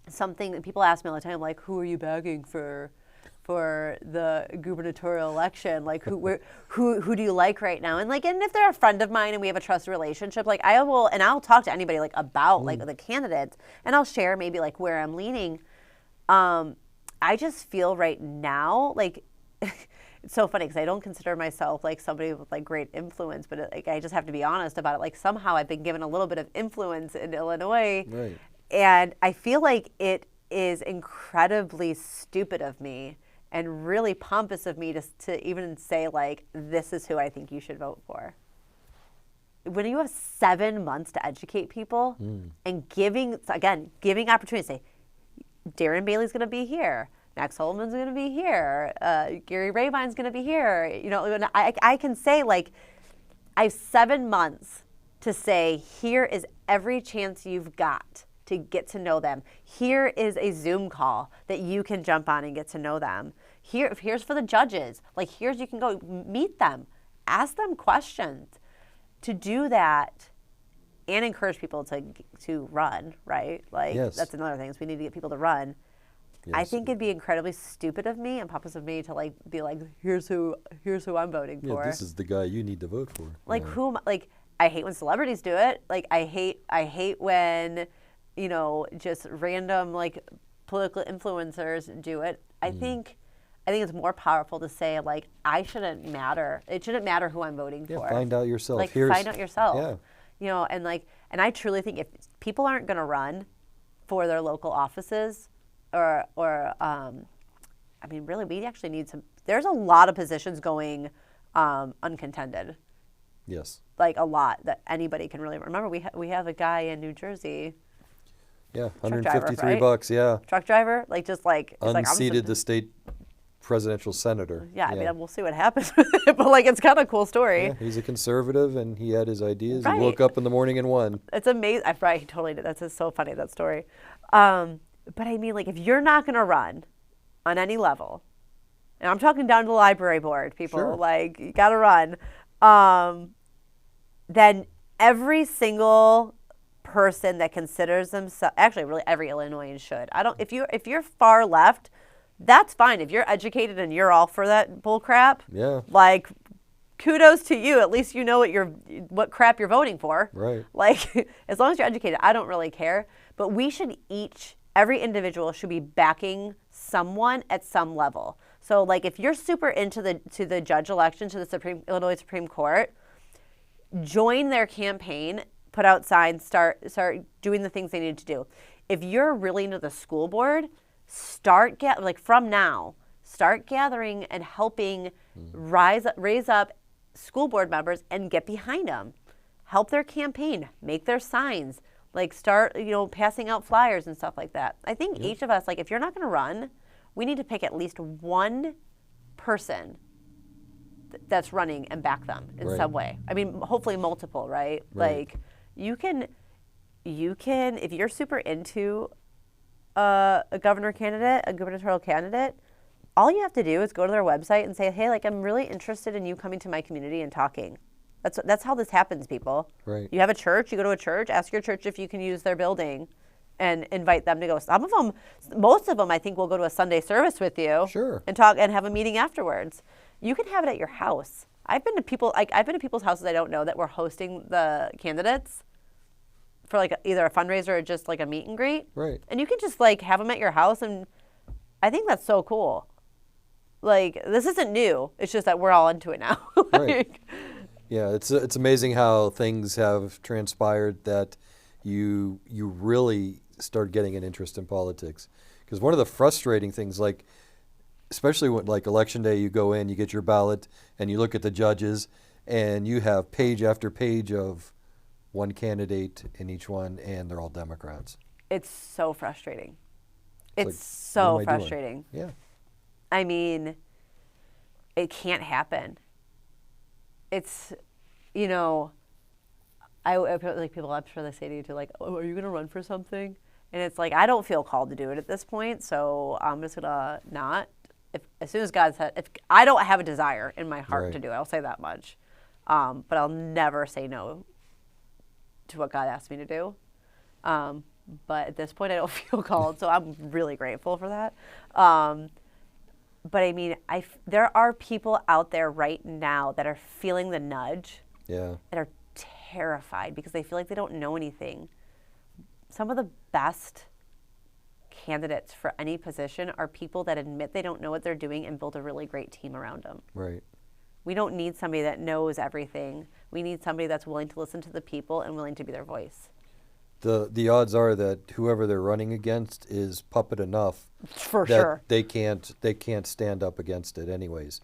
something that people ask me all the time, like, who are you bagging for the gubernatorial election? Like, who do you like right now? And if they're a friend of mine and we have a trusted relationship, like I'll talk to anybody like about like the candidates, and I'll share maybe like where I'm leaning. I just feel right now like it's so funny because I don't consider myself like somebody with like great influence, but like I just have to be honest about it. Like somehow I've been given a little bit of influence in Illinois. Right. And I feel like it is incredibly stupid of me and really pompous of me to even say, like, this is who I think you should vote for. When you have 7 months to educate people and giving opportunity, say, Darren Bailey's going to be here. Max Sullivan's going to be here. Gary Ravine's going to be here. You know, and I can say, like, I have 7 months to say, here is every chance you've got to get to know them. Here is a Zoom call that you can jump on and get to know them. Here's for the judges. Like, here's, you can go meet them, ask them questions. To do that and encourage people to run, right? Like, Yes. that's another thing, is we need to get people to run. Yes. I think it'd be incredibly stupid of me and pompous of me to, like, be like, here's who I'm voting for. This is the guy you need to vote for. Like, who am I? Like, I hate when celebrities do it. Like, I hate when, you know, just random, like, political influencers do it. I think it's more powerful to say, like, I shouldn't matter. It shouldn't matter who I'm voting for. Find out yourself. Like, find out yourself. Yeah. You know, and I truly think if people aren't going to run for their local offices, or I mean, really, we actually need some. There's a lot of positions going uncontended. Yes. Like, a lot that anybody can really remember. We have a guy in New Jersey. Yeah, driver, $153 right? bucks. Yeah. Truck driver, like, just like it's Unseated the state presidential senator. Yeah, I mean, we'll see what happens with it, but, like, it's kind of a cool story. Yeah, he's a conservative, and he had his ideas. Right. He woke up in the morning and won. It's amazing. He totally did. That's just so funny, that story. But I mean, like, if you're not going to run on any level, and I'm talking down to the library board, people, Sure. like, you got to run, then every single person that considers themselves, actually, really every Illinoisan should. If you're far left, that's fine. If you're educated and you're all for that bull crap, Yeah. like, kudos to you. At least you know what crap you're voting for. Right. Like, as long as you're educated, I don't really care. But we should every individual should be backing someone at some level. So, like, if you're super into the judge election to the Illinois Supreme Court, join their campaign, put out signs, start doing the things they need to do. If you're really into the school board, from now, start gathering and helping raise up school board members and get behind them. Help their campaign, make their signs, like, start, you know, passing out flyers and stuff like that. I think each of us, like, if you're not going to run, we need to pick at least one person that's running and back them in some way. I mean, hopefully multiple, right? Like, you can, if you're super into a gubernatorial candidate, all you have to do is go to their website and say, hey, like, I'm really interested in you coming to my community and talking. That's how this happens, people. Right. You have a church, you go to a church, ask your church if you can use their building and invite them to go. Most of them, I think, will go to a Sunday service with you. Sure. And talk and have a meeting afterwards. You can have it at your house. I've been to people's houses I don't know that were hosting the candidates for, like, either a fundraiser or just, like, a meet and greet. Right. And you can just, like, have them at your house, and I think that's so cool. Like, this isn't new. It's just that we're all into it now. Right. Yeah, it's amazing how things have transpired that you really start getting an interest in politics. Because one of the frustrating things, like, especially when, like, election day, you go in, you get your ballot, and you look at the judges, and you have page after page of one candidate in each one, and they're all Democrats. It's so frustrating. It's It's like, so what am I doing? frustrating. Yeah. I mean, it can't happen. It's, you know, I like, people, I'm sure they say to you too, like, oh, are you going to run for something? And it's like, I don't feel called to do it at this point, so I'm just going to not. As soon as God said, if I don't have a desire in my heart to do it, I'll say that much. But I'll never say no to what God asked me to do. But at this point, I don't feel called, so I'm really grateful for that. But I mean, there are people out there right now that are feeling the nudge, that are terrified because they feel like they don't know anything. Some of the best candidates for any position are people that admit they don't know what they're doing and build a really great team around them. Right. We don't need somebody that knows everything. We need somebody that's willing to listen to the people and willing to be their voice. The odds are that whoever they're running against is puppet enough For that sure. they can't stand up against it anyways.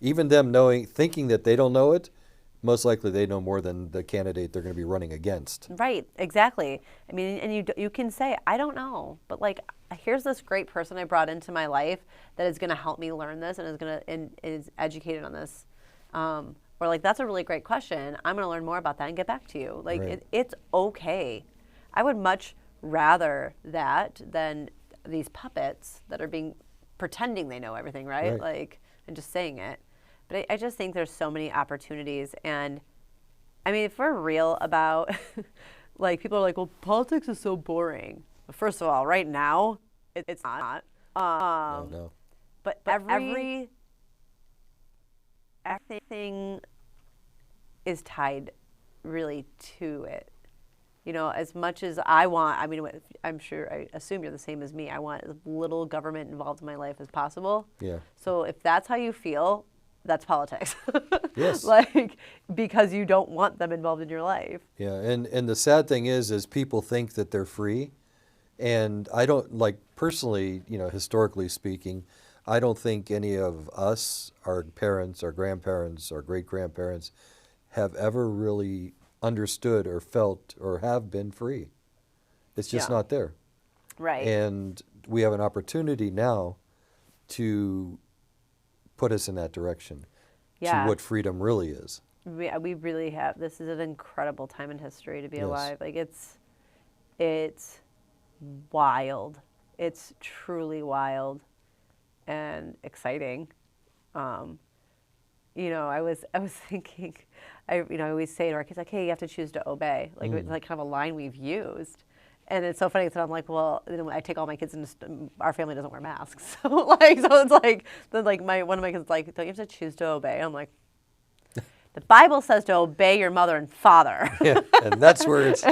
Even them thinking that they don't know it, most likely they know more than the candidate they're going to be running against. Right, exactly. I mean, and you can say, I don't know, but, like, here's this great person I brought into my life that is going to help me learn this and is educated on this. Or like, that's a really great question. I'm going to learn more about that and get back to you. Like, Right. it's okay. I would much rather that than these puppets that are pretending they know everything, right? Right. Like, and just saying it. But I just think there's so many opportunities. And I mean, if we're real about, like, people are like, well, politics is so boring. But first of all, right now, it's not. No. But everything is tied really to it. You know, as much as I want, I mean, I assume you're the same as me. I want as little government involved in my life as possible. Yeah. So if that's how you feel, that's politics. Yes. Like, because you don't want them involved in your life. Yeah, and the sad thing is people think that they're free, and I don't, like, personally, historically speaking, I don't think any of us, our parents, our grandparents, our great-grandparents, have ever really understood or felt or have been free. It's just Yeah. not there. Right. And we have an opportunity now to put us in that direction Yeah. to what freedom really is. We really have. This is an incredible time in history to be Yes. alive. Like, it's wild. It's truly wild and exciting. I was thinking, I always say to our kids, like, hey, you have to choose to obey. Like, it's like kind of a line we've used. And it's so funny because I'm like, well, I take all my kids and our family doesn't wear masks. So it's like, then like one of my kids is like, don't you have to choose to obey? I'm like, the Bible says to obey your mother and father. Yeah, and that's where it's...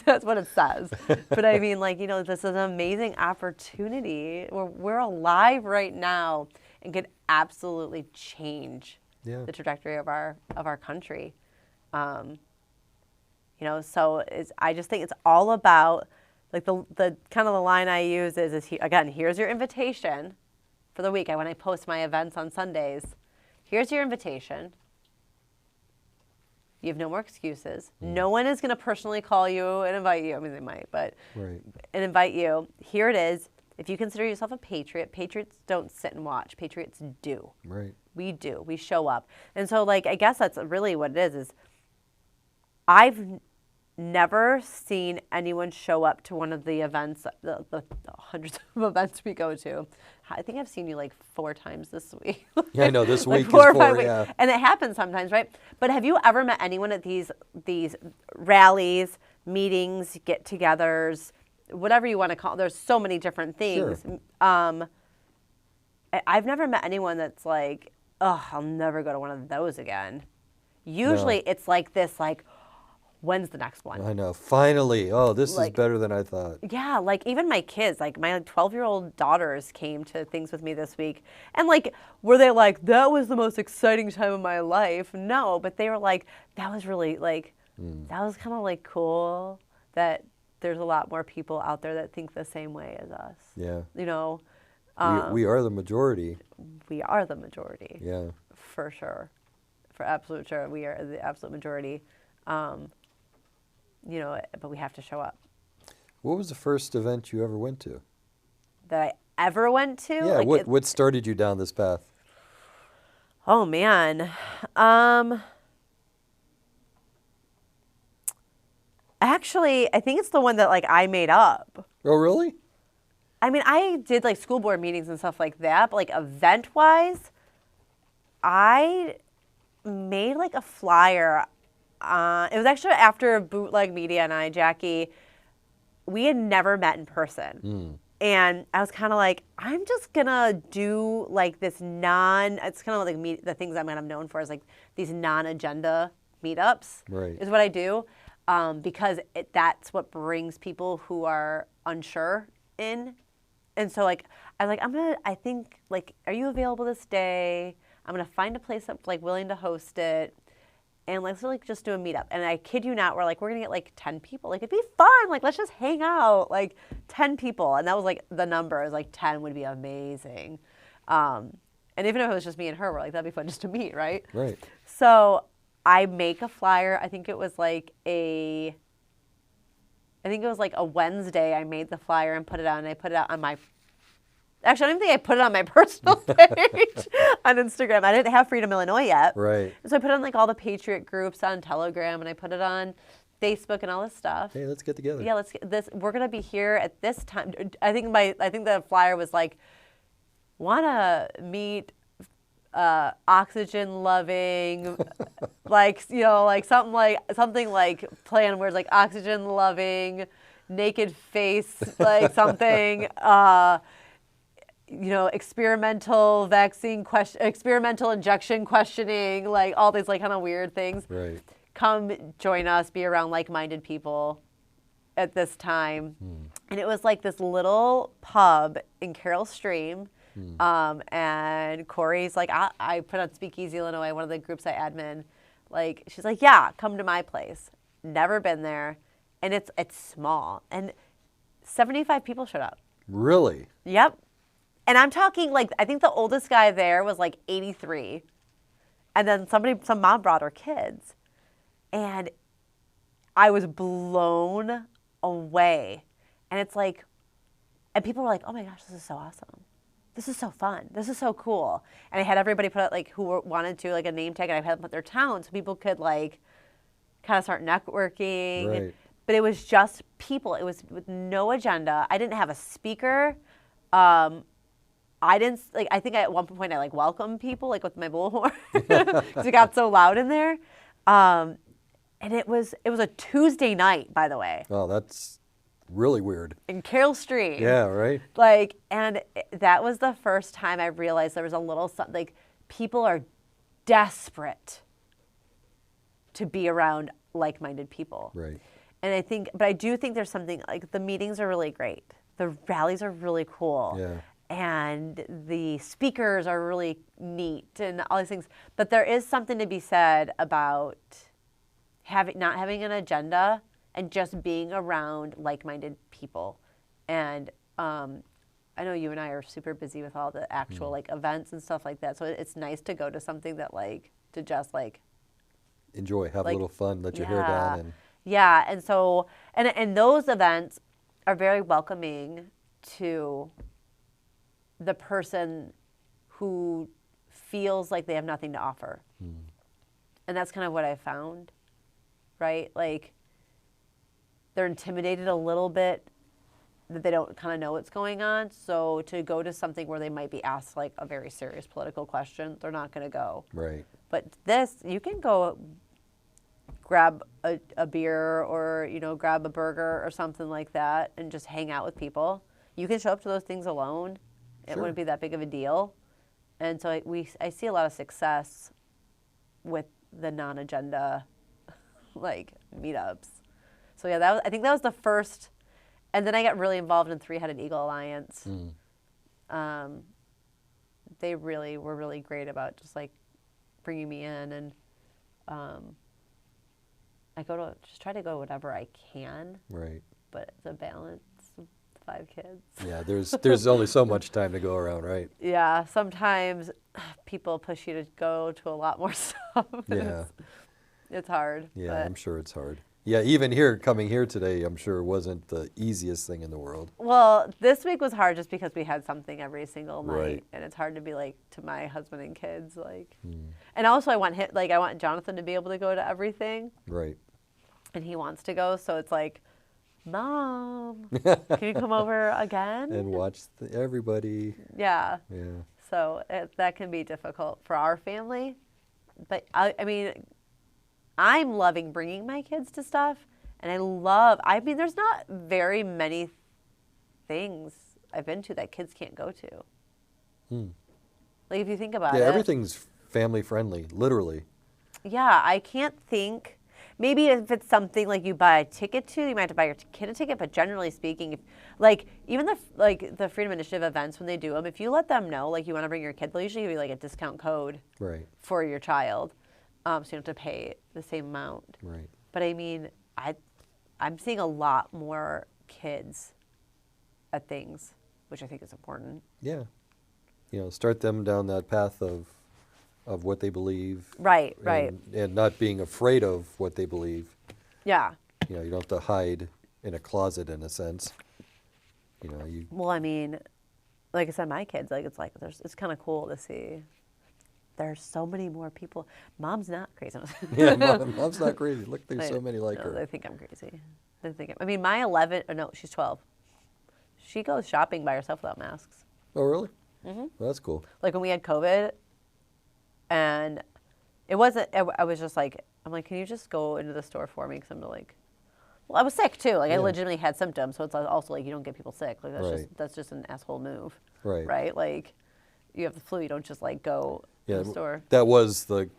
That's what it says. But I mean, like, this is an amazing opportunity. We're alive right now and could absolutely change the trajectory of our country. So I just think it's all about, like, the kind of the line I use is again, here's your invitation for the week. When I post my events on Sundays, here's your invitation. You have no more excuses. No one is going to personally call you and invite you. I mean, they might, but Right. and invite you. Here it is. If you consider yourself a patriot, patriots don't sit and watch. Patriots do. Right. We do. We show up. And so, like, I guess that's really what it is I've never seen anyone show up to one of the events, the hundreds of events we go to. I think I've seen you like 4 times this week. Yeah, I know, this Like week is 4 or 5 4, weeks. yeah. And it happens sometimes, right? But have you ever met anyone at these rallies, meetings, get-togethers, whatever you want to call it? There's so many different things. Sure. I've never met anyone that's like, oh, I'll never go to one of those again. Usually it's like this, like, when's the next one? I know. Finally. Oh, this is Like- better than I thought. Yeah, like even my kids, like my 12-year-old daughters came to things with me this week. And like, were they like, that was the most exciting time of my life? No, but they were like, that was really like, that was kind of like cool that there's a lot more people out there that think the same way as us. Yeah. We We are the majority. are the majority. Yeah. For sure. For absolute sure. We are the absolute majority. But we have to show up. What was the first event you ever went to? That I ever went to? Yeah, what started you down this path? Oh, man. Actually, I think it's the one that, like, I made up. Oh, really? I mean, I did, like, school board meetings and stuff like that, but, like, event-wise, I made, like, a flyer. It was actually after Bootleg Media and I, Jackie, we had never met in person. And I was kind of like, I'm just going to do, like, it's kind of like the things I'm kind of known for is, like, these non-agenda meetups. Right. Is what I do. Because that's what brings people who are unsure in. And so, like, I think, like, are you available this day? I'm going to find a place that's, like, willing to host it. And let's, like, just do a meetup. And I kid you not, we're going to get, like, 10 people. Like, it'd be fun. Like, let's just hang out. Like, 10 people. And that was, like, the number. It was, like, 10 would be amazing. And even if it was just me and her, we're like, that'd be fun just to meet, right? Right. So I make a flyer. I think it was like an I think it was like a Wednesday. I made the flyer and put it out, and I put it out on my. Actually, I don't even think I put it on my personal page on Instagram. I didn't have Freedom Illinois yet. Right. So I put it on like all the Patriot groups on Telegram, and I put it on Facebook and all this stuff. Hey, let's get together. Yeah, let's get this. We're gonna be here at this time. I think the flyer was like, wanna meet oxygen loving, like like something like play on words like oxygen loving, naked face, like something. Experimental vaccine experimental injection questioning, like all these like kind of weird things. Right. Come join us, be around like-minded people at this time. And it was like this little pub in Carroll Stream. And Corey's like, I put on Speakeasy Illinois, one of the groups I admin. Like, she's like, yeah, come to my place. Never been there. And it's small. And 75 people showed up. Really? Yep. And I'm talking like, I think the oldest guy there was like 83. And then some mom brought her kids. And I was blown away. And it's like, and people were like, oh my gosh, this is so awesome. This is so fun. This is so cool. And I had everybody put out like who wanted to, like a name tag, and I had them put their town so people could like kind of start networking. Right. But it was just people. It was with no agenda. I didn't have a speaker. I didn't like. I think at one point I like welcomed people like with my bullhorn because it got so loud in there. And it was a Tuesday night, by the way. Oh, that's really weird. In Carroll Stream. Yeah, right. Like, and that was the first time I realized there was a little something. Like, people are desperate to be around like-minded people. Right. And I do think there's something like the meetings are really great. The rallies are really cool. Yeah. And the speakers are really neat and all these things. But there is something to be said about not having an agenda and just being around like-minded people. And I know you and I are super busy with all the actual like events and stuff like that. So it's nice to go to something that like to just like enjoy, have like, a little fun, let your hair down, and yeah. And so and those events are very welcoming to the person who feels like they have nothing to offer. And that's kind of what I found, right? Like, they're intimidated a little bit that they don't kind of know what's going on. So to go to something where they might be asked like a very serious political question, they're not going to go. right. But this, you can go grab a beer or, grab a burger or something like that and just hang out with people. You can show up to those things alone. It Sure. wouldn't be that big of a deal. And so I see a lot of success with the non-agenda like meetups. So yeah, I think that was the first, and then I got really involved in Three-Headed Eagle Alliance. They really were really great about just like bringing me in, and I just try to go whatever I can, Right. but it's a balance. 5 kids. Yeah, there's only so much time to go around, right? Yeah, sometimes people push you to go to a lot more stuff. Yeah. It's hard. Yeah, but- I'm sure it's hard. Yeah, even coming here today, I'm sure wasn't the easiest thing in the world. Well, this week was hard just because we had something every single night, Right. and it's hard to be like to my husband and kids, like. And also, I want Jonathan to be able to go to everything, Right. and he wants to go, so it's like, Mom, can you come over again? And watch everybody. Yeah. Yeah. So that can be difficult for our family, but I mean, I'm loving bringing my kids to stuff, and there's not very many things I've been to that kids can't go to. Like, if you think about it. Yeah, everything's family friendly, literally. Yeah, I can't think. Maybe if it's something like you buy a ticket to, you might have to buy your kid a ticket, but generally speaking, even the Freedom Initiative events, when they do them, if you let them know, like, you want to bring your kid, they'll usually give you like a discount code Right. for your child. So you don't have to pay the same amount. Right. But I mean, I'm seeing a lot more kids at things, which I think is important. Yeah. Start them down that path of what they believe. Right, right. And not being afraid of what they believe. Yeah. You don't have to hide in a closet in a sense. You know, you Well, I mean, like I said, my kids, like it's kind of cool to see. There's so many more people. Mom's not crazy. yeah, mom's not crazy. Look, there's I- so many like no, her. They think I'm crazy. They think I mean, my 11. Oh no, she's 12. She goes shopping by herself without masks. Oh, really? Well, that's cool. Like when we had COVID, and it wasn't. I was just like, I'm like, can you just go into the store for me? Because I'm like, well, I was sick too. Like I Yeah. legitimately had symptoms, so it's also like you don't get people sick. Like Right. that's just an asshole move. Right. Right. Like you have the flu, you don't just like go Yeah, to the store. that was the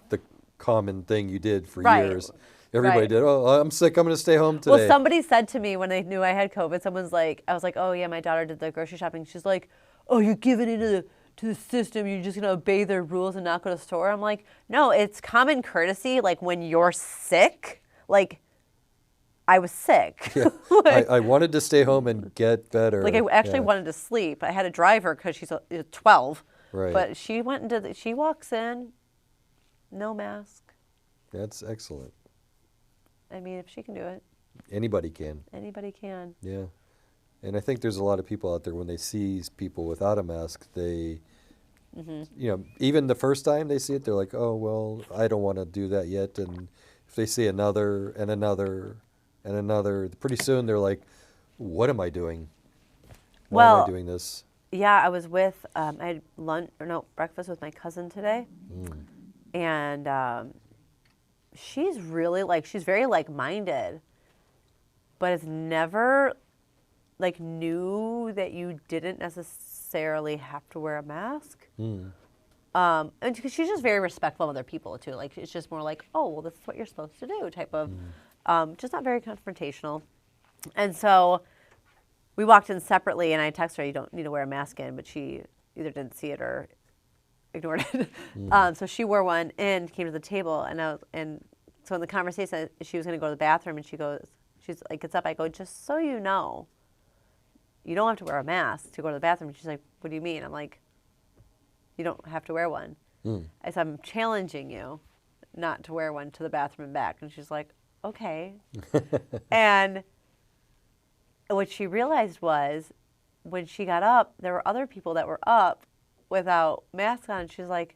common thing you did for Right. years. Everybody Right. did. Oh, I'm sick. I'm going to stay home today. Well, somebody said to me when they knew I had COVID, someone's like, I was like, oh yeah, my daughter did the grocery shopping. She's like, oh, you're giving into the system. You're just gonna obey their rules and not go to the store. I'm like, no, it's common courtesy. Like when you're sick, like I was sick. Yeah. like, I wanted to stay home and get better. like I actually Yeah. wanted to sleep. I had to drive her because she's 12. Right. But she went into she walks in, no mask. That's excellent. I mean, if she can do it, Anybody can. anybody can. Yeah. And I think there's a lot of people out there when they see people without a mask, they, you know, even the first time they see it, they're like, oh, well, I don't want to do that yet. And if they see another and another and another, pretty soon they're like, what am I doing? Why am I Well, doing this? Yeah, I was with I had breakfast with my cousin today, and she's really she's very like-minded, but it's never like knew that you didn't necessarily have to wear a mask. And because she's just very respectful of other people too. Like it's just more like, oh, well, this is what you're supposed to do, type of, just not very confrontational. And so we walked in separately, and I texted her, you don't need to wear a mask in, but she either didn't see it or ignored it. So she wore one and came to the table, and so in the conversation, she was going to go to the bathroom, and she's like, gets up. I go, just so you know, you don't have to wear a mask to go to the bathroom. She's like, what do you mean? I'm like, you don't have to wear one. I said, I'm challenging you not to wear one to the bathroom and back. And she's like, okay. And what she realized was when she got up, there were other people that were up without masks on. She's like,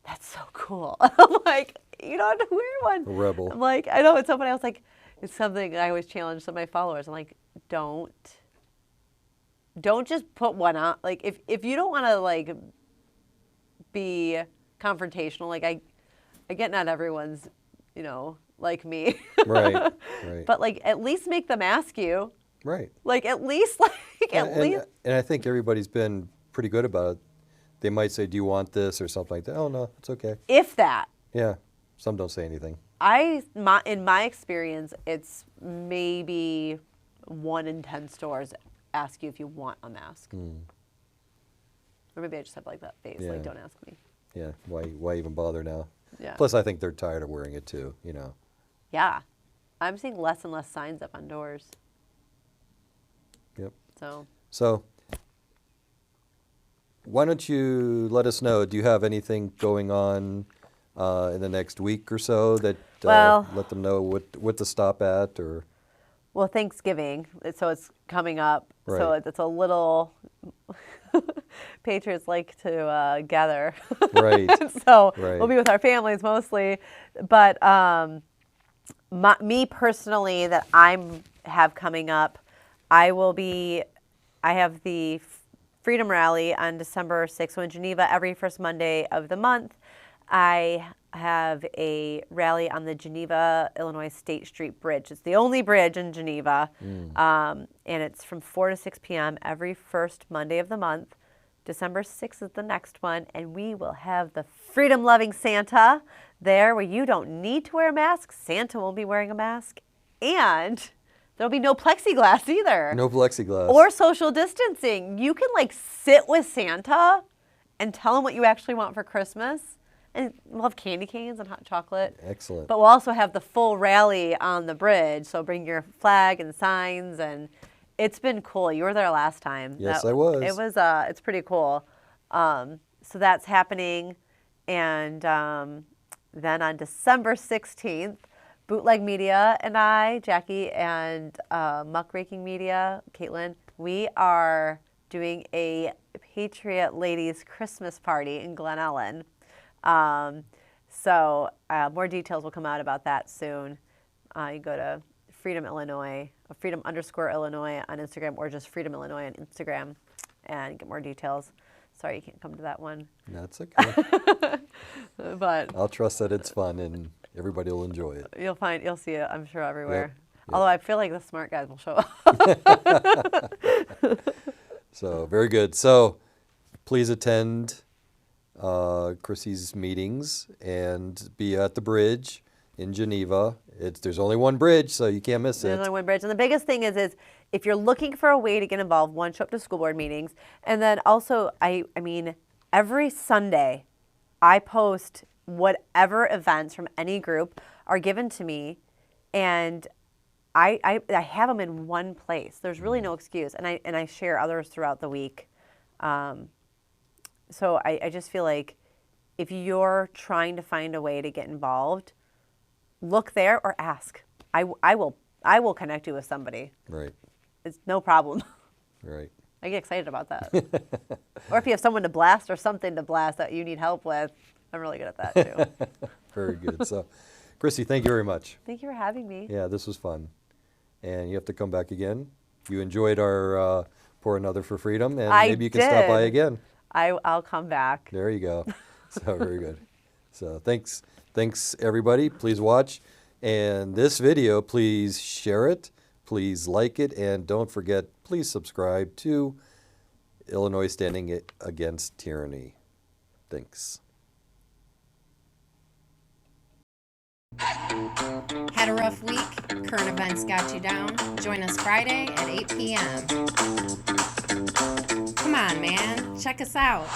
that's so cool. I'm like, you don't have to wear one. A rebel. I'm like, I know, it's so funny. I was like, it's something I always challenge some of my followers. I'm like, don't just put one on. Like, if you don't want to, like, be confrontational, like, I get not everyone's, like me. Right. But, like, at least make them ask you. Right. Like, at least, at least. And I think everybody's been pretty good about it. They might say, do you want this or something like that? Oh, no, it's okay. If that. Yeah. Some don't say anything. In my experience, it's maybe 1 in 10 stores ask you if you want a mask. Or maybe I just have like that face, Yeah. like don't ask me. Yeah. Why even bother now? Yeah. Plus, I think they're tired of wearing it too, Yeah. I'm seeing less and less signs up on doors. Yep. So, why don't you let us know? Do you have anything going on in the next week or so that Well- let them know what to stop at or? well, Thanksgiving, so it's coming up. So Right. it's a little, Patriots like to gather. Right. So Right. we'll be with our families mostly. But me personally, that have coming up, I have the Freedom Rally on December 6th. So in Geneva, every first Monday of the month, I have a rally on the Geneva, Illinois State Street Bridge. It's the only bridge in Geneva, and it's from 4 to 6 p.m. every first Monday of the month. December 6th is the next one, and we will have the freedom-loving Santa there where you don't need to wear a mask. Santa won't be wearing a mask, and there'll be no plexiglass either. No plexiglass. Or social distancing. You can like sit with Santa and tell him what you actually want for Christmas. And we'll have candy canes and hot chocolate. Excellent. But we'll also have the full rally on the bridge. So bring your flag and signs, and it's been cool. You were there last time. Yes, I was. It's pretty cool. So that's happening. And then on December 16th, Bootleg Media and I, Jackie, and Muckraking Media, Caitlin, we are doing a Patriot Ladies Christmas party in Glen Ellen. So more details will come out about that soon. You go to Freedom Illinois, Freedom_Illinois on Instagram, or just Freedom Illinois on Instagram, and get more details. Sorry you can't come to that one. That's okay. But I'll trust that it's fun and everybody will enjoy it. you'll see it, I'm sure, everywhere. Yep. Although I feel like the smart guys will show up. So very good. So please attend Chrissy's meetings and be at the bridge in Geneva. There's only one bridge, so you can't miss There's it. only one bridge. And the biggest thing is if you're looking for a way to get involved, one, show up to school board meetings. And then also, I mean, every Sunday I post whatever events from any group are given to me, and I have them in one place. There's really no excuse. And I share others throughout the week. So I just feel like if you're trying to find a way to get involved, look there or ask. I will connect you with somebody. Right. It's no problem. Right. I get excited about that. Or if you have someone to blast or something to blast that you need help with, I'm really good at that too. Very good. So, Chrissy, thank you very much. Thank you for having me. Yeah, this was fun. And you have to come back again. You enjoyed our Pour Another for Freedom, and maybe you can stop by again. I'll come back. There you go. So very good. So thanks everybody. Please watch. And this video, please share it. Please like it. And don't forget, please subscribe to Illinois Standing Against Tyranny. Thanks. Had a rough week? Current events got you down? Join us Friday at 8 p.m. Come on, man. Check us out.